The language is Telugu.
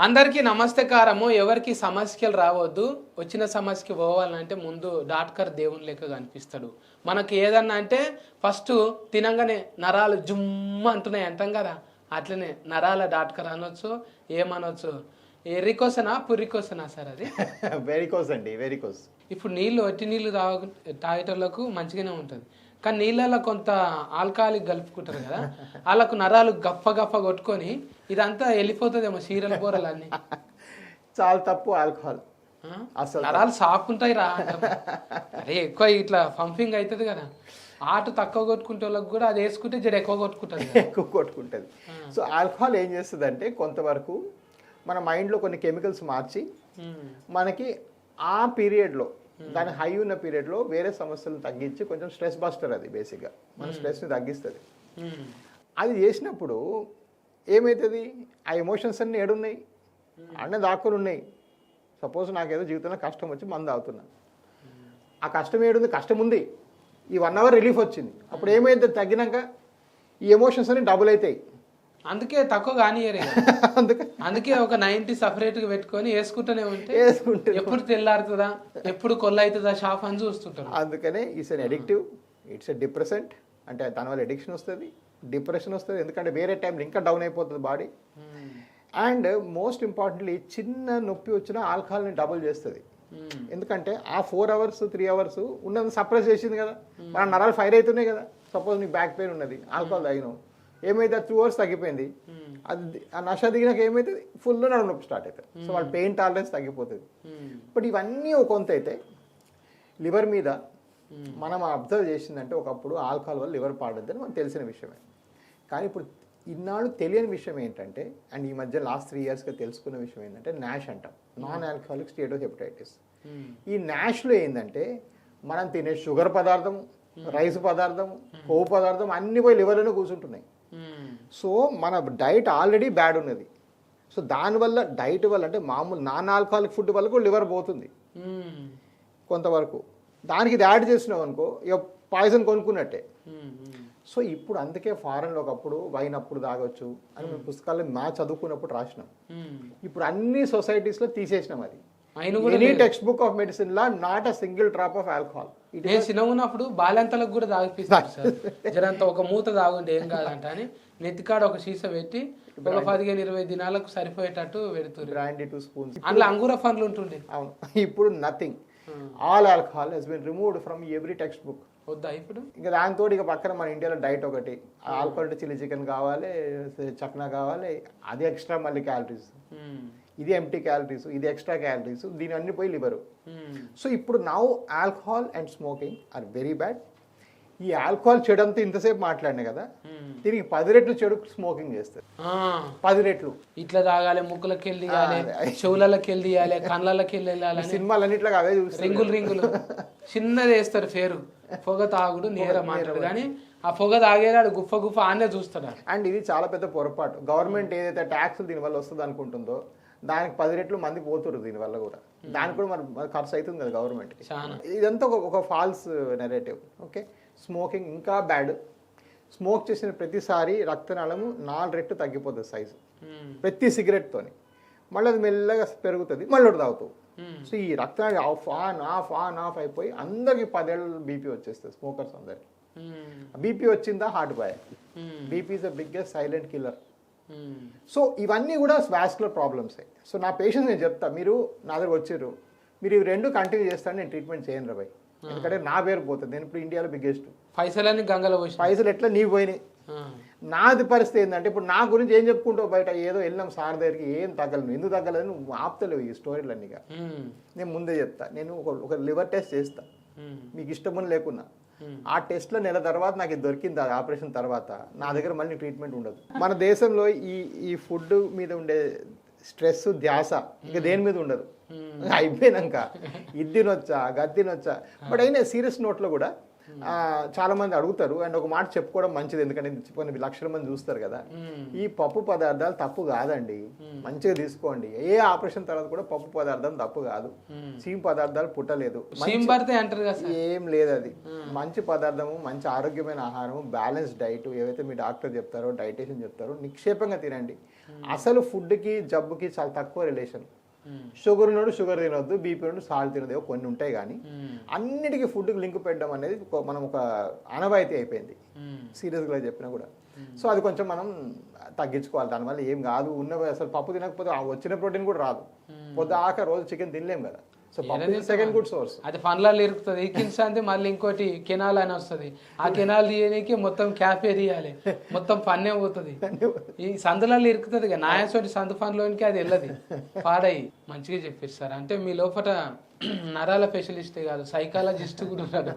అందరికీ నమస్తకారము. ఎవరికి సమస్యలు రావద్దు. వచ్చిన సమస్యకి పోవాలంటే ముందు డాక్టర్ దేవుని లెక్క కనిపిస్తాడు. మనకి ఏదన్నా అంటే ఫస్ట్ తినంగానే నరాలు జుమ్మ అంటున్నాయి అంటాం కదా, అట్లనే నరాల డాక్టర్ అనొచ్చు, ఏమనొచ్చు. ఎరికోసనా పురికోసనా సార్ అది? వెరికోస్ అండి, వెరికోస్. ఇప్పుడు నీళ్ళు ఒట్టి నీళ్ళు తాగేటోళ్ళకు మంచిగానే ఉంటుంది, కానీ నీళ్ళలో కొంత ఆల్కహాలిక్ కలుపుకుంటారు కదా, వాళ్ళకు నరాలు గప్ప గప్ప కొట్టుకొని ఇదంతా వెళ్ళిపోతుందేమో చీరల కూరలు అన్ని. చాలా తప్పు. ఆల్కహాల్ అసలు నరాలు సాపుకుంటాయి రా. అరే ఎక్కువ ఇట్లా పంపింగ్ అవుతుంది కదా, ఆట తక్కువ కొట్టుకుంటే వాళ్ళకి కూడా అది వేసుకుంటే జర ఎక్కువ కొట్టుకుంటుంది, ఎక్కువ కొట్టుకుంటుంది. సో ఆల్కహాల్ ఏం చేస్తుంది అంటే కొంతవరకు మన మైండ్లో కొన్ని కెమికల్స్ మార్చి మనకి ఆ పీరియడ్లో, దాని హై ఉన్న పీరియడ్లో వేరే సమస్యలను తగ్గించి కొంచెం స్ట్రెస్ బస్టర్. అది బేసిక్గా మన స్ట్రెస్ని తగ్గిస్తుంది. అది చేసినప్పుడు ఏమవుతుంది, ఆ ఎమోషన్స్ అన్నీ ఏడున్నాయి, అన్నీ దాక్కుని ఉన్నాయి. సపోజ్ నాకేదో జీవితంలో కష్టం వచ్చి మందు తాగుతున్నా, ఆ కష్టం ఏడుంది, కష్టం ఉంది, ఈ 1 hour రిలీఫ్ వచ్చింది, అప్పుడు ఏమైంది, తగ్గినాక ఈ ఎమోషన్స్ అన్ని డబుల్ అవుతాయి. అందుకే తక్కువ కానియరు. అందుకే ఒక 90 సపరేట్గా పెట్టుకొని వేసుకుంటూనే ఉంటే ఎప్పుడు తెల్లారుతుందా, ఎప్పుడు కొల్ల అవుతుందా షాప్ అని చూస్తుంటారు. అందుకనే it's an addictive, it's a depressant. అంటే దానివల్ల అడిక్షన్ వస్తుంది, డిప్రెషన్ వస్తుంది, ఎందుకంటే వేరే టైంలో ఇంకా డౌన్ అయిపోతుంది బాడీ. అండ్ మోస్ట్ ఇంపార్టెంట్లీ చిన్న నొప్పి వచ్చినా ఆల్కహాల్ని డబుల్ చేస్తుంది. ఎందుకంటే ఆ 4 hours 3 hours ఉన్నది సప్రెస్ చేసింది కదా, మన నరాలు ఫైర్ అవుతున్నాయి కదా. సపోజ్ నీకు బ్యాక్ పెయిన్ ఉన్నది, ఆల్కహాల్ తాగినావు, ఏమైతే 2 hours తగ్గిపోయింది, అది ఆ నష దిగినాక ఏమవుతుంది, ఫుల్ నడుము నొప్పి స్టార్ట్ అవుతుంది. సో వాళ్ళ పెయిన్ టాలరెన్స్ తగ్గిపోతుంది. బట్ ఇవన్నీ ఒక కొంత అయితే లివర్ మీద మనం అబ్జర్వ్ చేసిందంటే ఒకప్పుడు ఆల్కహాల్ వల్ల లివర్ పాడొద్దని మనకు తెలిసిన విషయమే. కానీ ఇప్పుడు ఇన్నాళ్ళు తెలియని విషయం ఏంటంటే, అండ్ ఈ మధ్య లాస్ట్ 3 yearsగా తెలుసుకున్న విషయం ఏంటంటే నాష్ అంటాం, నాన్ ఆల్కహాలిక్ స్టీటోహెపటైటిస్. ఈ నాష్లో ఏంటంటే మనం తినే షుగర్ పదార్థం, రైస్ పదార్థం, కొవ్వు పదార్థం అన్ని పోయి లివర్లోనే కూర్చుంటున్నాయి. సో మన డైట్ ఆల్రెడీ బ్యాడ్ ఉన్నది. సో దానివల్ల డైట్ వల్ల అంటే మామూలు నాన్ ఆల్కహాలిక్ ఫుడ్ వల్ల కూడా లివర్ పోతుంది కొంతవరకు. దానికి ఇది యాడ్ చేసినావు అనుకో, ఇక పాయిజన్ కొనుక్కున్నట్టే. సో ఇప్పుడు అందుకే ఫారెన్లో ఒకప్పుడు వైన్ అప్పుడు తాగొచ్చు అని మేము పుస్తకాల్లో చదువుకున్నప్పుడు రాసినాం. ఇప్పుడు అన్ని సొసైటీస్లో తీసేసినాం అది. Any text book of medicine law not a single drop of alcohol. నేను చిన్నగున్నప్పుడు బాల్యంతలకు కూడా తాగిపిస్తాను సార్. జరంత ఒక మూత తాగుంటే ఏం కాదంట అని నెత్తికాడ ఒక సీస పెట్టి ఒక 15-20 దినాలకు సరిపోయేటట్టు పెడుతుంది. Brandy 2 spoons. అందులో అంగూర పండ్లు ఉంటుండే. అవును, ఇప్పుడు nothing. All alcohol has been removed from every textbook. వద్దా ఇప్పుడు? ఇంకా దాంతో ఇక పక్కన మన ఇండియాలో డైట్ ఒకటి, ఆల్కహాల్ అంటే చిల్లీ చికెన్ కావాలి, చక్నా కావాలి, అది ఎక్స్ట్రా మళ్ళీ క్యాలరీస్, ఇది ఎంటీ క్యాలరీస్, ఇది ఎక్స్ట్రా క్యాలరీస్, దీని అన్ని పోయి లివరు. సో ఇప్పుడు now alcohol and smoking are very bad. ఈ ఆల్కహాల్ చెడు అంతా ఇంతసేపు మాట్లాడినా కదా, దీనికి 10 రెట్లు చెడు స్మోకింగ్ చేస్తారు. 10 రెట్లు. ఇట్లా తాగాలి, ముక్కులకి వెళ్ళి చెవులకి వెళ్ళి తీయాలి, కళ్ళకి వెళ్ళాలి, సినిమాలన్నిట్లో అవే చూస్తారు. రింగులు చిన్నది వేస్తారు పేరు, పొగ తాగుడు నేర మాట్లాడు, కానీ ఆ పొగ తాగేదాడు గుఫ గుఫ ఆనే చూస్తాడు. అండ్ ఇది చాలా పెద్ద పొరపాటు. గవర్నమెంట్ ఏదైతే ట్యాక్స్ దీనివల్ల వస్తుంది అనుకుంటుందో దానికి 10 రెట్లు మంది పోతురు దీనివల్ల కూడా. దానికి కూడా మన ఖర్చు అవుతుంది కదా గవర్నమెంట్. ఇదంతా ఒక ఫాల్స్ నెరేటివ్. ఓకే, స్మోకింగ్ ఇంకా బ్యాడ్. స్మోక్ చేసిన ప్రతిసారి రక్తనాళము 4 రెట్లు తగ్గిపోతుంది సైజు ప్రతి సిగరెట్తోని. మళ్ళీ అది మెల్లగా పెరుగుతుంది, మళ్ళీ ఒకటి తాగుతావు. సో ఈ రక్తనాళి ఆఫ్ అయిపోయి అందరికి 10 ఏళ్ళు బీపీ వచ్చేస్తుంది స్మోకర్స్ అందరికి. బీపీ వచ్చిందా heart boy. BP is the biggest silent killer. So ఇవన్నీ కూడా వాస్కులర్ ప్రాబ్లమ్సే. సో నా పేషెంట్స్ నేను చెప్తా, మీరు నా దగ్గర వచ్చారు, మీరు ఇవి 2 కంటిన్యూ చేస్తాను, నేను ట్రీట్మెంట్ చేయను రా భయ్, ఎందుకంటే నా పేరు పోతుంది. నేను ఇప్పుడు ఇండియాలో బిగ్గెస్ట్. పైసలన్నీ గంగలో పోయి, పైసలు ఎట్లా నీ పోయినాయి. నాది పరిస్థితి ఏంటంటే ఇప్పుడు నా గురించి ఏం చెప్పుకుంటావు బయట, ఏదో వెళ్ళినాం సార్ దగ్గరికి, ఏం తగ్గలేదు, ఎందుకు తగ్గలేదు, నువ్వు ఆపుతలేవు ఈ స్టోరీలన్నీగా. నేను ముందే చెప్తా, నేను ఒక లివర్ టెస్ట్ చేస్తా, మీకు ఇష్టమని లేకున్నా. ఆ టెస్ట్లో నెల తర్వాత నాకు ఇది దొరికింది, అది ఆపరేషన్ తర్వాత నా దగ్గర మళ్ళీ ట్రీట్మెంట్ ఉండదు. మన దేశంలో ఈ ఫుడ్ మీద ఉండే స్ట్రెస్ ధ్యాస ఇంకా దేని మీద ఉండదు. అయిపోయినాక ఇది తినొచ్చా, గది తినొచ్చా. బట్ అయినా సీరియస్ నోట్లో కూడా చాలా మంది అడుగుతారు అండ్ ఒక మాట చెప్పుకోవడం మంచిది, ఎందుకంటే కొన్ని లక్షల మంది చూస్తారు కదా. ఈ పప్పు పదార్థాలు తప్పు కాదండి, మంచిగా తీసుకోండి. ఏ ఆపరేషన్ తర్వాత కూడా పప్పు పదార్థం తప్పు కాదు. సీమ్ పదార్థాలు పుట్టలేదు, అంటారు కదా, ఏం లేదు. అది మంచి పదార్థము, మంచి ఆరోగ్యమైన ఆహారము, బ్యాలెన్స్ డైట్ ఏవైతే మీ డాక్టర్ చెప్తారో, డైటీషియన్ చెప్తారో నిక్షేపంగా తినండి. అసలు ఫుడ్కి జబ్బుకి చాలా తక్కువ రిలేషన్. షుగర్ ఉన్నాడు షుగర్ తినొద్దు, బీపీ ఉన్నాడు సాల్ట్ తినదు, కొన్ని ఉంటాయి. కానీ అన్నిటికీ ఫుడ్కి లింక్ పెట్టడం అనేది మనం ఒక ఆనవాయితీ అయిపోయింది, సీరియస్గా చెప్పినా కూడా. సో అది కొంచెం మనం తగ్గించుకోవాలి. దానివల్ల ఏం కాదు. అసలు పప్పు తినకపోతే వచ్చిన ప్రోటీన్ కూడా రాదు. పొద్దుక రోజు చికెన్ తినలేం కదా. So second good source. అది పండ్లలో ఇరుకుతుంది, ఇరికించండి మళ్ళీ ఇంకోటి కెనాల్ అని వస్తుంది. ఆ కెనాల్ తీయడానికి మొత్తం క్యాఫే తీయాలి, మొత్తం పన్నే పోతుంది. ఈ సందులలో ఇరుకుతుంది కదా, నాయసోటి సందు పనిలోనికి అది వెళ్ళదు, పాడయి. మంచిగా చెప్పిస్తారు. అంటే మీ లోపల నరాల స్పెషలిస్టే కాదు, సైకాలజిస్ట్ కూడా ఉన్నాడు.